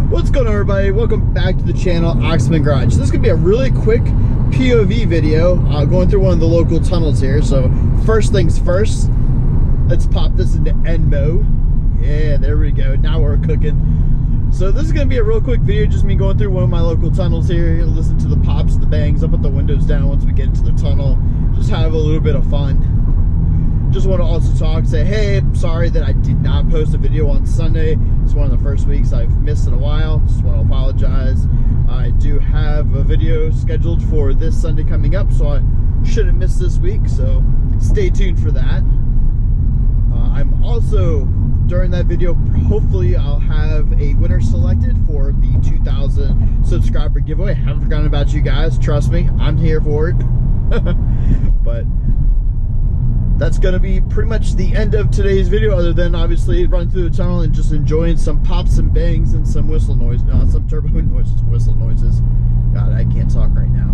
What's going on, everybody? Welcome back to the channel, OxmanGarage. This is going to be a really quick POV video going through one of the local tunnels here. So first things first, let's pop this into end mode. Yeah, there we go. Now we're cooking. So this is going to be a real quick video, just me going through one of my local tunnels here. Listen to the pops, the bangs. I'll put the windows down once we get into the tunnel. Just have a little bit of fun. Just want to also talk, say, hey, sorry that I did not post a video on Sunday. It's one of the first weeks I've missed in a while. Just want to apologize. I do have a video scheduled for this Sunday coming up, so I shouldn't miss this week, so stay tuned for that. I'm also, during that video, hopefully I'll have a winner selected for the 2,000 subscriber giveaway. I haven't forgotten about you guys. Trust me, I'm here for it. But that's going to be pretty much the end of today's video, other than obviously running through the tunnel and just enjoying some pops and bangs and some whistle noise, some turbo noises, whistle noises. God, I can't talk right now.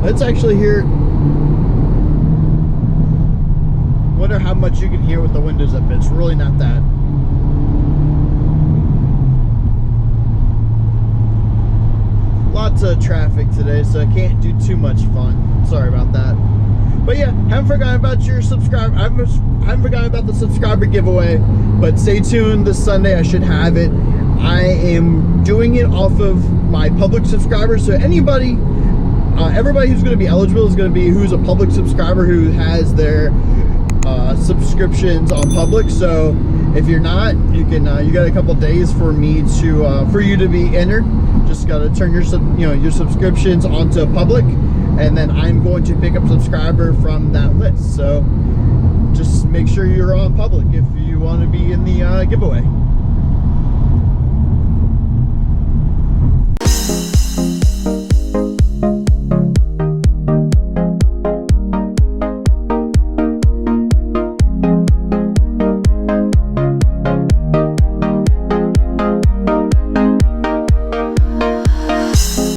Let's actually hear. Wonder how much you can hear with the windows up. It's really not that. Lots of traffic today, so I can't do too much fun. Sorry about that. But yeah, haven't forgotten about your subscriber. I haven't forgotten about the subscriber giveaway. But stay tuned this Sunday. I should have it. I am doing it off of my public subscribers. So anybody. Everybody who's going to be eligible is going to be who's a public subscriber who has their subscriptions on public. So if you're not, you can you got a couple days for me to for you to be entered. Just got to turn your your subscriptions onto public, and then I'm going to pick up subscriber from that list. So just make sure you're on public if you want to be in the giveaway.